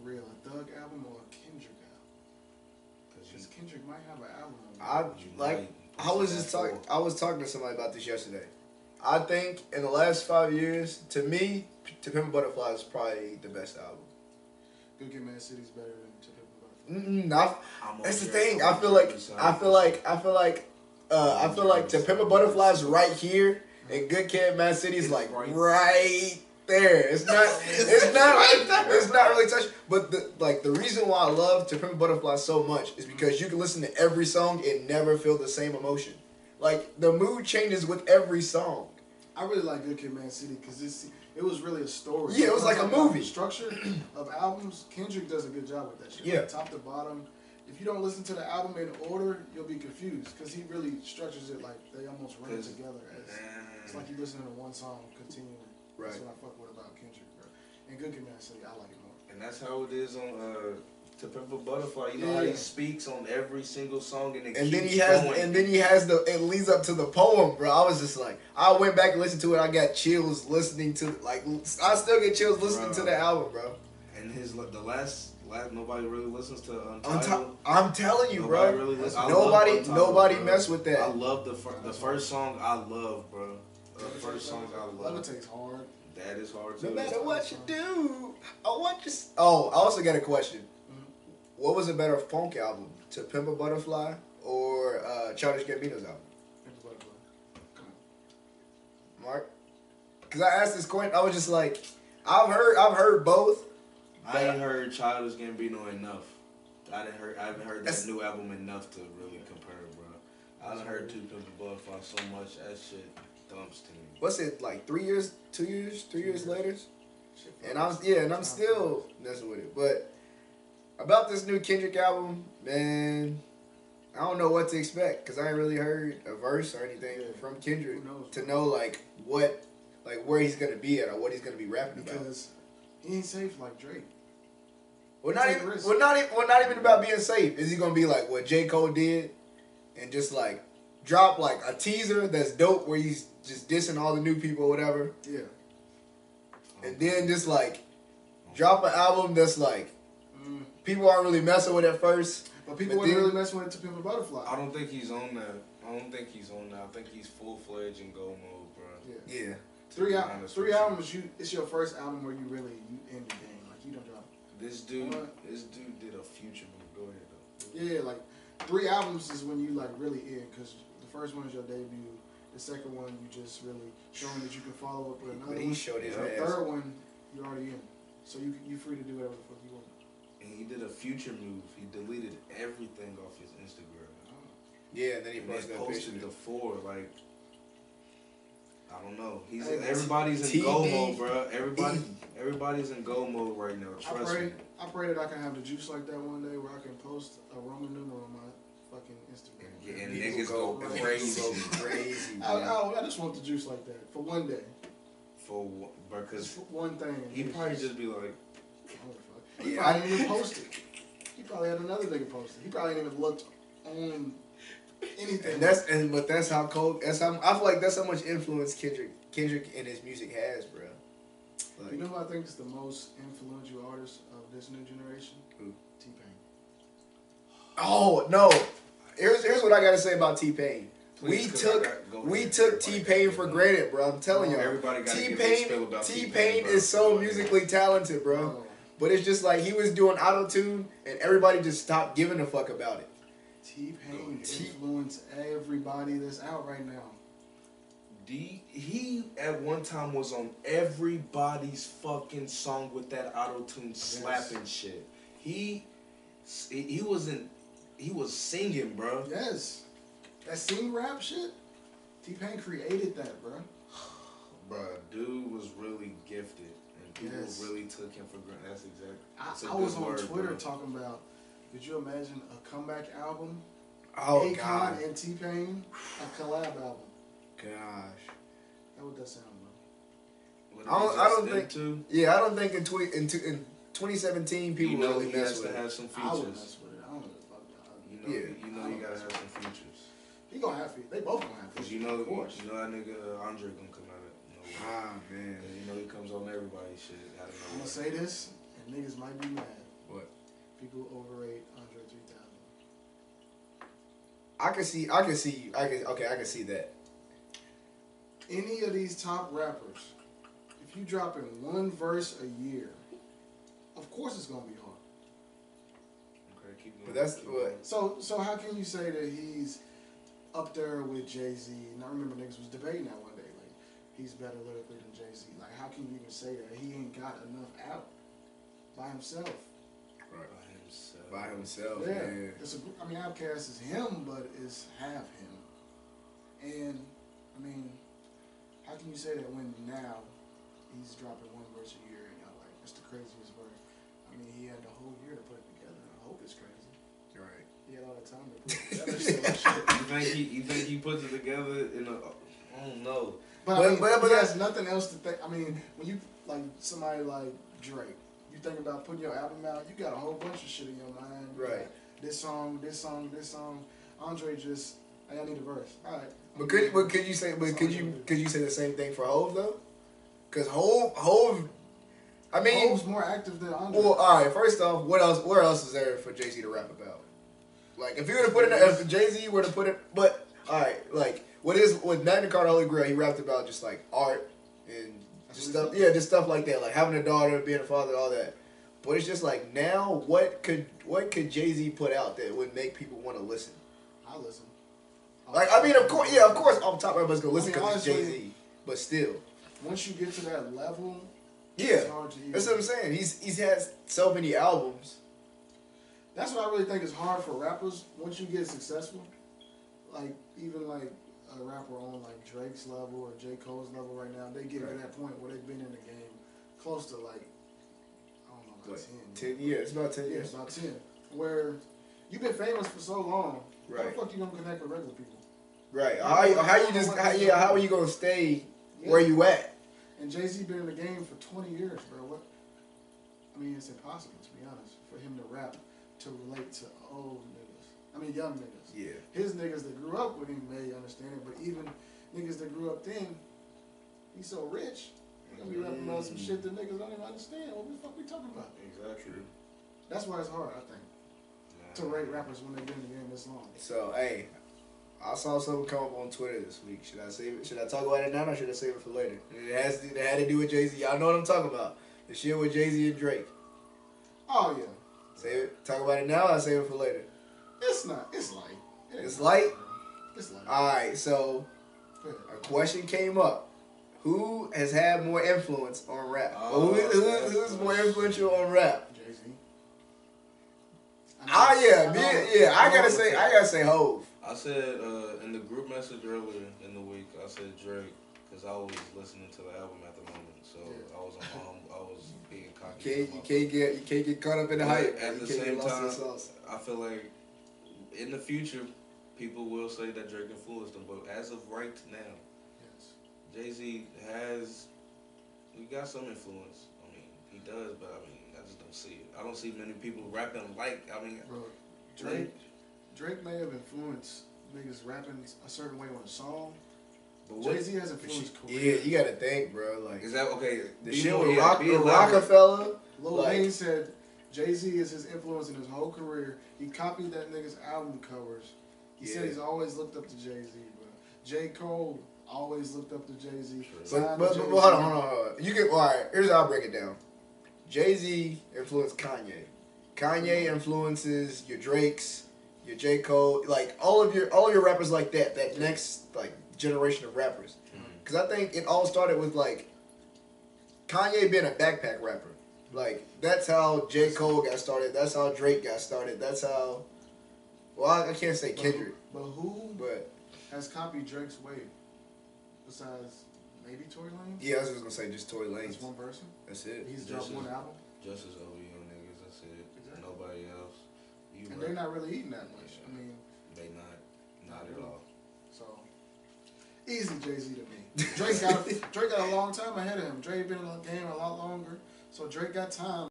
real, a Thug album or a Kendrick album? Because Kendrick might have an album. I was talking to somebody about this yesterday. I think in the last 5 years, to me, To Pimp a Butterfly is probably the best album. Good Kid, Mad City's better than To Pimp a Butterfly. That's the thing. I feel like To Pimp a Butterfly is right here, and Good Kid, Mad City's like right there. It's not really touched. But the reason why I love To Pimp a Butterfly so much is because you can listen to every song and never feel the same emotion. Like the mood changes with every song. I really like Good Kid, Mad City because it was really a story. Yeah, it was like a movie. The structure of albums, Kendrick does a good job with that shit. Yeah. Like top to bottom. If you don't listen to the album in order, you'll be confused because he really structures it like they almost run together. It's like you listening to one song continually. Right. That's what I fuck with about Kendrick, bro. And Good Kid, Mad City, I like it more. And that's how it is on To Pimp a Butterfly. You know how he speaks on every single song and then he has it leads up to the poem, bro. I was just like, I went back and listened to it. I got chills listening to I still get chills listening to the album, bro. And the last nobody really listens to Untitled. I'm telling you, nobody bro. Really Nobody mess with that. I love the first song. I love, bro. The first song I love. Levitate's hard. That is hard too. No matter what you do, I want you. Oh, I also got a question. What was a better funk album, To Pimp a Butterfly or Childish Gambino's album? Pimp a Butterfly. Come on, Mark. Because I asked this question, I was just like, I've heard both. I ain't heard Childish Gambino enough. I haven't heard that new album enough to really compare, bro. I done heard To Pimp a Butterfly so much that shit dumps to me. What's it like? 3 years, 2 years, 3 years later? And I'm still messing with it, but. About this new Kendrick album, man, I don't know what to expect because I ain't really heard a verse or anything from Kendrick to know where he's gonna be at or what he's gonna be rapping about. Because he ain't safe like Drake. Well, not even about being safe. Is he gonna be like what J. Cole did and just like drop like a teaser that's dope where he's just dissing all the new people or whatever? Yeah. And then just like drop an album that's like. People aren't really messing with it at first. But people weren't really messing with it To Pimp a Butterfly. I don't think he's on that. I think he's full-fledged in go mode, bro. Yeah. Three albums, it's your first album where you end the game. Like, you don't drop. This dude did a future move. Go ahead, though. Yeah, like, 3 albums is when you, like, really in. Because the first one is your debut. The second one, you just really showing that you can follow up with another one. He showed his ass. The third one, you're already in. So you're free to do whatever the fuck you want. And he did a future move. He deleted everything off his Instagram. Yeah, and then he posted the 4. Like, I don't know. Everybody's in go mode, bro. Everybody's in go mode right now. Trust me. I pray that I can have the juice like that one day where I can post a Roman numeral on my fucking Instagram. Yeah, and niggas go crazy. I just want the juice like that for one day. Because one thing. He probably just be like. He probably didn't even post it. He probably had another nigga post it. He probably didn't even looked on anything. But that's how cold. I feel like that's how much influence Kendrick and his music has, bro. Like, you know who I think is the most influential artist of this new generation? Who? T-Pain. Oh no! Here's what I gotta say about T-Pain. We took T-Pain for granted, bro. I'm telling you. T-Pain is so musically talented, bro. But it's just like he was doing auto-tune and everybody just stopped giving a fuck about it. T-Pain influenced everybody that's out right now. He at one time was on everybody's fucking song with that auto-tune slapping shit. He was singing, bro. Yes. That sing rap shit, T-Pain created that, bro. Bro, dude was really gifted. People really took him for granted. That's exactly. I was on Twitter talking about. Could you imagine a comeback album? Oh Akon God. and T-Pain, a collab album. Gosh. How would that sound, bro? I don't think in 2017 people really mess with it. Have some features. I would mess with it. I don't know what the fuck. You know you gotta have some features. He gonna have features. They both gonna have features. Cause you know that nigga Andre gonna come out. Ah, man. You know he comes on everybody's shit. I'm gonna say this, and niggas might be mad. People overrate Andre 3000. I can see that. Any of these top rappers, if you drop in one verse a year, of course it's gonna be hard. Okay, keep going. But that's what. So how can you say that he's up there with Jay-Z? And I remember niggas was debating that one day, like he's better lyrically than Jay-Z. Like how can you even say that? He ain't got enough out by himself. Right. By himself. Yeah. Yeah. I mean, Outkast is him, but it's half him. And I mean, how can you say that when now he's dropping one verse a year and y'all like it's the craziest verse? I mean, he had the whole year to put it together. I hope it's crazy. Right. He had all the time to put it together. You think he puts it together in a? I don't know. But he has nothing else to think. I mean, when you like somebody like Drake, you think about putting your album out, you got a whole bunch of shit in your mind. Right. This song. Andre just, hey, I need a verse. All right. Could you say the same thing for Hov though? Because Hov, I mean, Hov's more active than Andre. Well, all right. First off, where else is there for Jay-Z to rap about? Like, if you were to put it, if Jay-Z were to put it, but all right, like with Magna Carta Holy Grail, he rapped about just like art and just stuff. Yeah, just stuff like that, like having a daughter, being a father, all that. But it's just like now, what could Jay-Z put out that would make people want to listen? I'll listen. Like, I mean, of course, off the top, everybody's gonna listen because it's Jay-Z. But still, once you get to that level, yeah, it's hard to that's what I'm saying. He's had so many albums. That's what I really think is hard for rappers. Once you get successful, like even like a rapper on like Drake's level or J. Cole's level right now, they get to that point where they've been in the game close to like, I don't know, about 10 years. It's about 10 years. Yeah, it's about 10. Where you've been famous for so long, right? how the fuck you gonna connect with regular people? Right. How are you gonna stay where you at? And Jay-Z been in the game for 20 years, bro. What? I mean, it's impossible, to be honest, for him to rap to relate to old niggas. I mean, young niggas. Yeah. His niggas that grew up with him may understand it, but even niggas that grew up then, he's so rich, he gonna be rapping about some shit that niggas don't even understand. What the fuck we talking about? Exactly. That's why it's hard, I think, to rate rappers when they've been in the game this long. So, hey, I saw something come up on Twitter this week. Should I save it? Should I talk about it now or should I save it for later? It had to do with Jay-Z. Y'all know what I'm talking about. The shit with Jay-Z and Drake. Oh, yeah. Save it. Talk about it now or I save it for later? It's not. It's light. It's light? It's light. Alright, so a question came up. Who has had more influence on rap? Who's more influential on rap? Jay-Z. I gotta say Hov. I said in the group message earlier in the week, I said Drake because I was listening to the album at the moment, so I was I was being cocky. You can't get caught up in the hype. At the same time, I feel like in the future, people will say that Drake influenced them, but as of right now, Jay-Z we got some influence. I mean, he does, but I mean, I just don't see it. I don't see many people rapping like. I mean, bro, Drake may have influenced niggas rapping a certain way on a song. But Jay-Z has influenced career. Yeah, you gotta think, bro. Like, is that okay? The shit with Rockefeller. Lil Wayne said Jay-Z is his influence in his whole career. He copied that nigga's album covers. He said he's always looked up to Jay-Z, bro. J. Cole always looked up to Jay-Z. But hold on. You can, alright, here's how I break it down. Jay-Z influenced Kanye. Kanye influences your Drakes, your J. Cole, like all of your rappers like that next like generation of rappers. Because I think it all started with like Kanye being a backpack rapper. Like that's how J. Cole got started. That's how Drake got started. That's how. Well, I can't say Kendrick. But who has copied Drake's wave besides maybe Tory Lanez? Yeah, I was just gonna say just Tory Lanez. That's one person. That's it. He's dropped one album. Just as OVO niggas. That's it. Exactly. Nobody else. And they're not really eating that much. I mean, they not at all. So easy Jay-Z to me. Drake got a long time ahead of him. Drake been in the game a lot longer, so Drake got time.